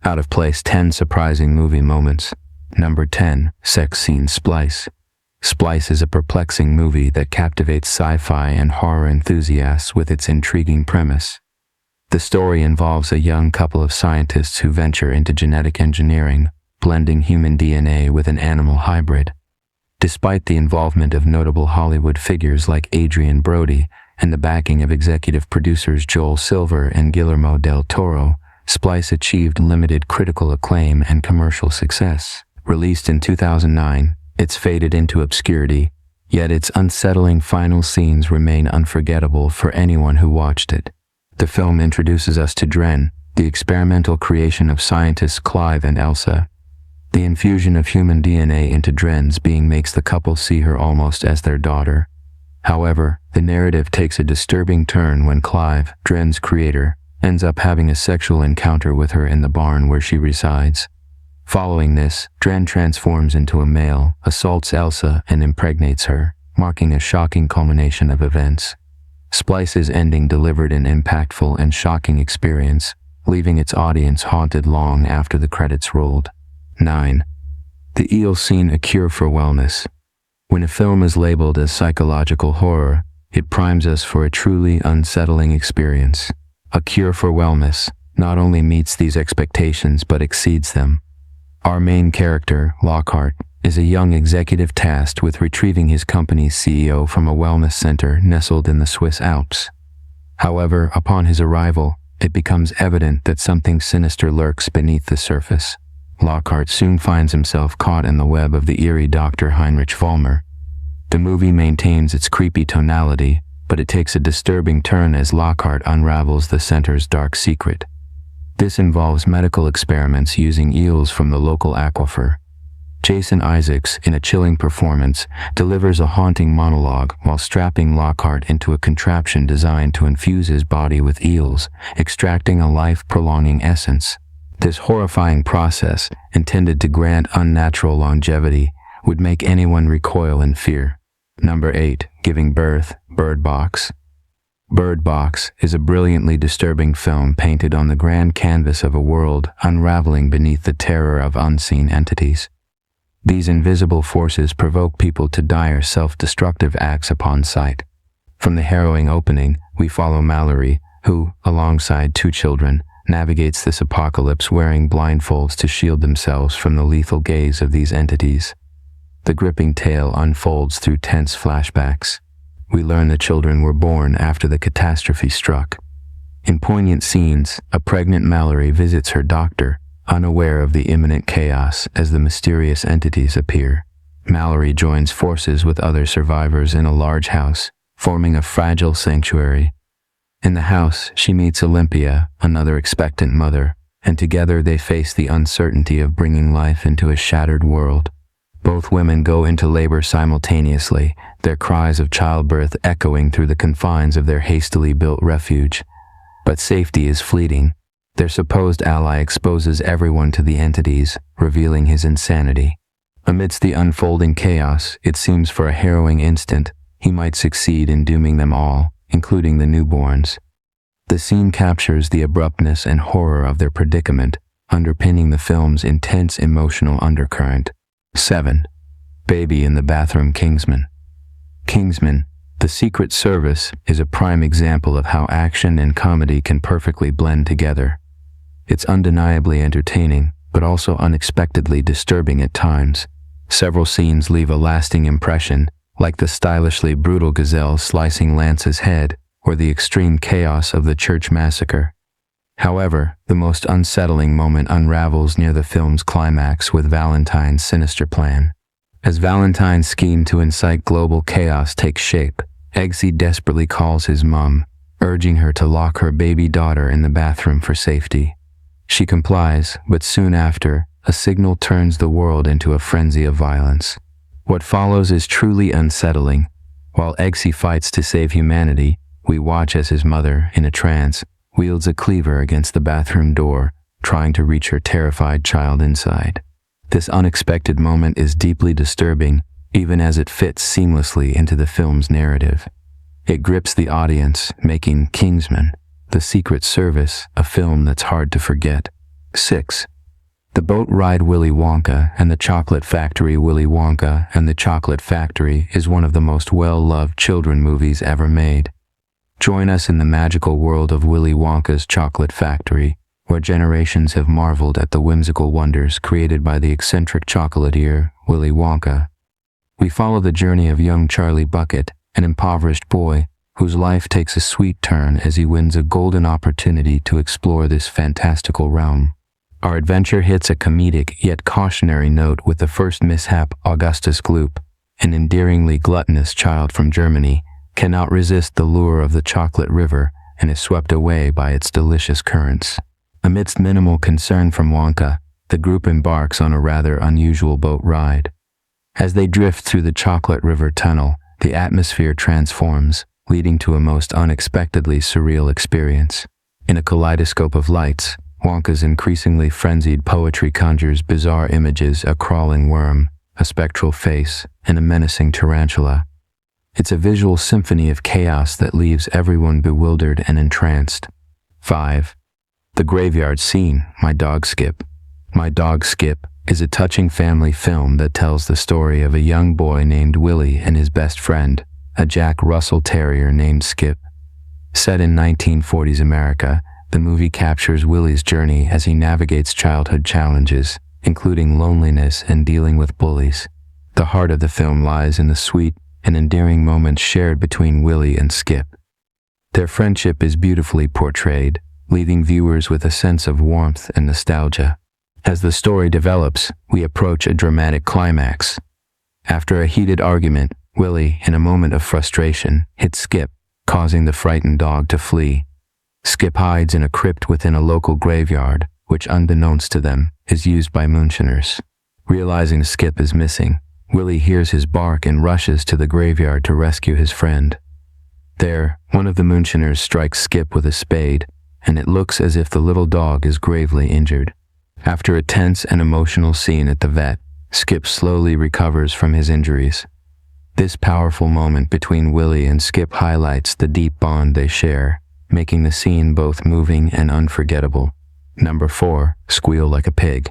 Out of place 10 surprising movie moments. Number 10, sex scene Splice. Splice is a perplexing movie that captivates sci-fi and horror enthusiasts with its intriguing premise. The story involves a young couple of scientists who venture into genetic engineering, blending human DNA with an animal hybrid. Despite the involvement of notable Hollywood figures like Adrian Brody and the backing of executive producers Joel Silver and Guillermo del Toro, Splice achieved limited critical acclaim and commercial success. Released in 2009, it's faded into obscurity, yet its unsettling final scenes remain unforgettable for anyone who watched it. The film introduces us to Dren, the experimental creation of scientists Clive and Elsa. The infusion of human DNA into Dren's being makes the couple see her almost as their daughter. However, the narrative takes a disturbing turn when Clive, Dren's creator, ends up having a sexual encounter with her in the barn where she resides. Following this, Dren transforms into a male, assaults Elsa, and impregnates her, marking a shocking culmination of events. Splice's ending delivered an impactful and shocking experience, leaving its audience haunted long after the credits rolled. 9. The eel scene, a cure for wellness. When a film is labeled as psychological horror, it primes us for a truly unsettling experience. A Cure for Wellness not only meets these expectations but exceeds them. Our main character, Lockhart, is a young executive tasked with retrieving his company's CEO from a wellness center nestled in the Swiss Alps. However, upon his arrival, it becomes evident that something sinister lurks beneath the surface. Lockhart soon finds himself caught in the web of the eerie Dr. Heinrich Vollmer. The movie maintains its creepy tonality, but it takes a disturbing turn as Lockhart unravels the center's dark secret. This involves medical experiments using eels from the local aquifer. Jason Isaacs, in a chilling performance, delivers a haunting monologue while strapping Lockhart into a contraption designed to infuse his body with eels, extracting a life-prolonging essence. This horrifying process, intended to grant unnatural longevity, would make anyone recoil in fear. Number 8, Giving Birth, Bird Box. Bird Box is a brilliantly disturbing film painted on the grand canvas of a world unraveling beneath the terror of unseen entities. These invisible forces provoke people to dire self-destructive acts upon sight. From the harrowing opening, we follow Mallory, who, alongside 2 children, navigates this apocalypse wearing blindfolds to shield themselves from the lethal gaze of these entities. The gripping tale unfolds through tense flashbacks. We learn the children were born after the catastrophe struck. In poignant scenes, a pregnant Mallory visits her doctor, unaware of the imminent chaos as the mysterious entities appear. Mallory joins forces with other survivors in a large house, forming a fragile sanctuary. In the house, she meets Olympia, another expectant mother, and together they face the uncertainty of bringing life into a shattered world. Both women go into labor simultaneously, their cries of childbirth echoing through the confines of their hastily built refuge. But safety is fleeting. Their supposed ally exposes everyone to the entities, revealing his insanity. Amidst the unfolding chaos, it seems for a harrowing instant, he might succeed in dooming them all, including the newborns. The scene captures the abruptness and horror of their predicament, underpinning the film's intense emotional undercurrent. 7. Baby in the Bathroom, Kingsman. Kingsman, The Secret Service, is a prime example of how action and comedy can perfectly blend together. It's undeniably entertaining, but also unexpectedly disturbing at times. Several scenes leave a lasting impression, like the stylishly brutal gazelle slicing Lance's head, or the extreme chaos of the church massacre. However, the most unsettling moment unravels near the film's climax with Valentine's sinister plan. As Valentine's scheme to incite global chaos takes shape, Eggsy desperately calls his mom, urging her to lock her baby daughter in the bathroom for safety. She complies, but soon after, a signal turns the world into a frenzy of violence. What follows is truly unsettling. While Eggsy fights to save humanity, we watch as his mother, in a trance, wields a cleaver against the bathroom door, trying to reach her terrified child inside. This unexpected moment is deeply disturbing, even as it fits seamlessly into the film's narrative. It grips the audience, making Kingsman, The Secret Service, a film that's hard to forget. 6. The boat ride Willy Wonka and the Chocolate Factory. Willy Wonka and the Chocolate Factory is one of the most well-loved children movies ever made. Join us in the magical world of Willy Wonka's Chocolate Factory, where generations have marveled at the whimsical wonders created by the eccentric chocolatier, Willy Wonka. We follow the journey of young Charlie Bucket, an impoverished boy whose life takes a sweet turn as he wins a golden opportunity to explore this fantastical realm. Our adventure hits a comedic yet cautionary note with the first mishap. Augustus Gloop, an endearingly gluttonous child from Germany, cannot resist the lure of the chocolate river and is swept away by its delicious currents. Amidst minimal concern from Wonka, the group embarks on a rather unusual boat ride. As they drift through the Chocolate River Tunnel, the atmosphere transforms, leading to a most unexpectedly surreal experience. In a kaleidoscope of lights, Wonka's increasingly frenzied poetry conjures bizarre images: a crawling worm, a spectral face, and a menacing tarantula. It's a visual symphony of chaos that leaves everyone bewildered and entranced. 5. The Graveyard Scene, My Dog Skip. My Dog Skip is a touching family film that tells the story of a young boy named Willy and his best friend, a Jack Russell Terrier named Skip. Set in 1940s America, the movie captures Willy's journey as he navigates childhood challenges, including loneliness and dealing with bullies. The heart of the film lies in the sweet and endearing moments shared between Willy and Skip. Their friendship is beautifully portrayed, leaving viewers with a sense of warmth and nostalgia. As the story develops, we approach a dramatic climax. After a heated argument, Willy, in a moment of frustration, hits Skip, causing the frightened dog to flee. Skip hides in a crypt within a local graveyard, which, unbeknownst to them, is used by moonshiners. Realizing Skip is missing, Willy hears his bark and rushes to the graveyard to rescue his friend. There, one of the moonshiners strikes Skip with a spade, and it looks as if the little dog is gravely injured. After a tense and emotional scene at the vet, Skip slowly recovers from his injuries. This powerful moment between Willy and Skip highlights the deep bond they share, making the scene both moving and unforgettable. Number 4, Squeal Like a Pig.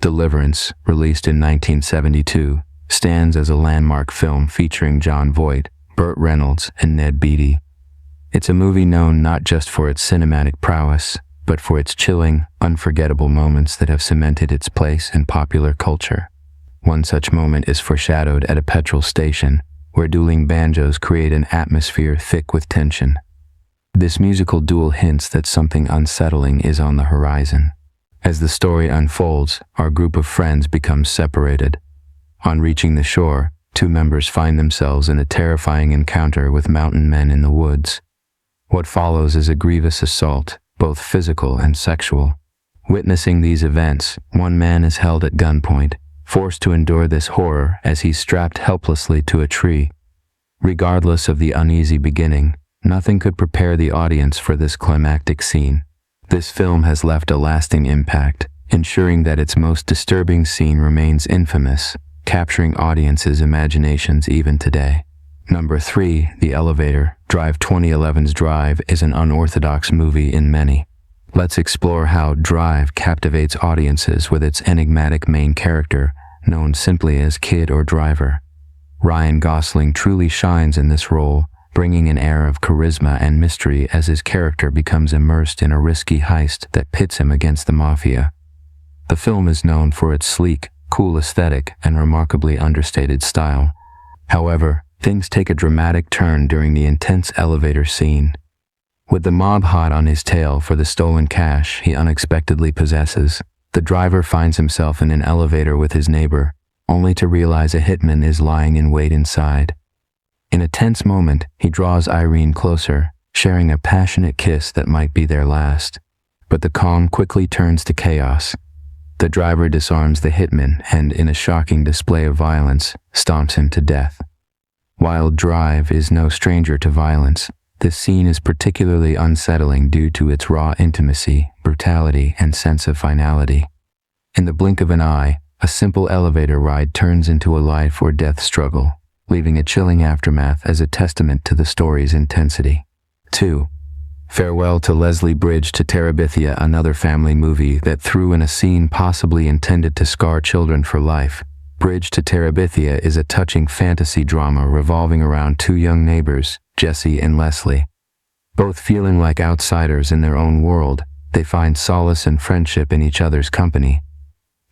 Deliverance, released in 1972, stands as a landmark film featuring Jon Voight, Burt Reynolds, and Ned Beatty. It's a movie known not just for its cinematic prowess, but for its chilling, unforgettable moments that have cemented its place in popular culture. One such moment is foreshadowed at a petrol station, where dueling banjos create an atmosphere thick with tension. This musical duel hints that something unsettling is on the horizon. As the story unfolds, our group of friends becomes separated. On reaching the shore, 2 members find themselves in a terrifying encounter with mountain men in the woods. What follows is a grievous assault, both physical and sexual. Witnessing these events, one man is held at gunpoint, forced to endure this horror as he's strapped helplessly to a tree. Regardless of the uneasy beginning, nothing could prepare the audience for this climactic scene. This film has left a lasting impact, ensuring that its most disturbing scene remains infamous, capturing audiences' imaginations even today. Number 3, The Elevator. Drive. 2011's Drive is an unorthodox movie in many. Let's explore how Drive captivates audiences with its enigmatic main character, known simply as Kid or Driver. Ryan Gosling truly shines in this role, bringing an air of charisma and mystery as his character becomes immersed in a risky heist that pits him against the mafia. The film is known for its sleek, cool aesthetic and remarkably understated style. However, things take a dramatic turn during the intense elevator scene. With the mob hot on his tail for the stolen cash he unexpectedly possesses, the driver finds himself in an elevator with his neighbor, only to realize a hitman is lying in wait inside. In a tense moment, he draws Irene closer, sharing a passionate kiss that might be their last. But the calm quickly turns to chaos. The driver disarms the hitman and, in a shocking display of violence, stomps him to death. While Drive is no stranger to violence, this scene is particularly unsettling due to its raw intimacy, brutality, and sense of finality. In the blink of an eye, a simple elevator ride turns into a life or death struggle, leaving a chilling aftermath as a testament to the story's intensity. 2. Farewell to Leslie. Bridge to Terabithia, another family movie that threw in a scene possibly intended to scar children for life. Bridge to Terabithia is a touching fantasy drama revolving around two young neighbors, Jesse and Leslie. Both feeling like outsiders in their own world, they find solace and friendship in each other's company.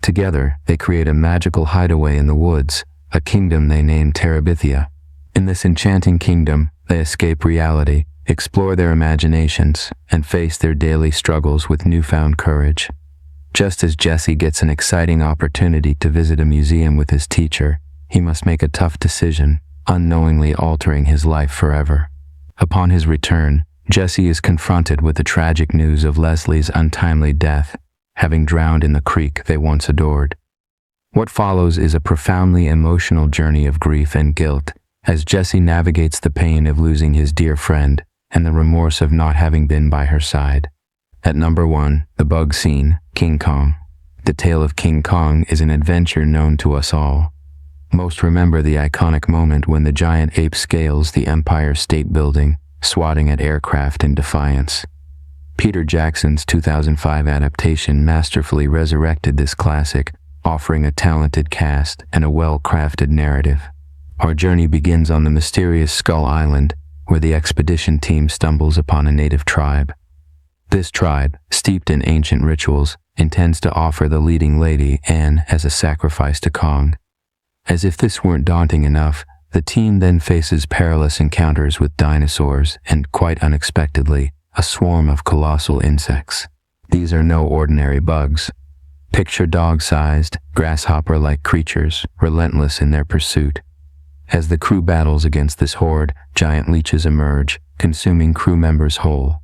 Together, they create a magical hideaway in the woods, a kingdom they name Terabithia. In this enchanting kingdom, they escape reality, explore their imaginations, and face their daily struggles with newfound courage. Just as Jesse gets an exciting opportunity to visit a museum with his teacher, he must make a tough decision, unknowingly altering his life forever. Upon his return, Jesse is confronted with the tragic news of Leslie's untimely death, having drowned in the creek they once adored. What follows is a profoundly emotional journey of grief and guilt, as Jesse navigates the pain of losing his dear friend and the remorse of not having been by her side. At number 1, the bug scene, King Kong. The tale of King Kong is an adventure known to us all. Most remember the iconic moment when the giant ape scales the Empire State Building, swatting at aircraft in defiance. Peter Jackson's 2005 adaptation masterfully resurrected this classic, offering a talented cast and a well-crafted narrative. Our journey begins on the mysterious Skull Island, where the expedition team stumbles upon a native tribe. This tribe, steeped in ancient rituals, intends to offer the leading lady, Anne, as a sacrifice to Kong. As if this weren't daunting enough, the team then faces perilous encounters with dinosaurs and, quite unexpectedly, a swarm of colossal insects. These are no ordinary bugs. Picture dog-sized, grasshopper-like creatures, relentless in their pursuit. As the crew battles against this horde, giant leeches emerge, consuming crew members whole.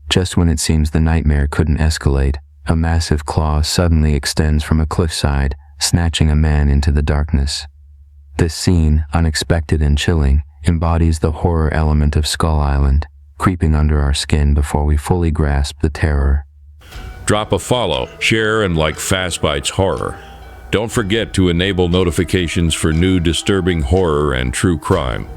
Just when it seems the nightmare couldn't escalate, a massive claw suddenly extends from a cliffside, snatching a man into the darkness. This scene, unexpected and chilling, embodies the horror element of Skull Island, creeping under our skin before we fully grasp the terror. Drop a follow, share, and like Fasbytes Horror. Don't forget to enable notifications for new disturbing horror and true crime.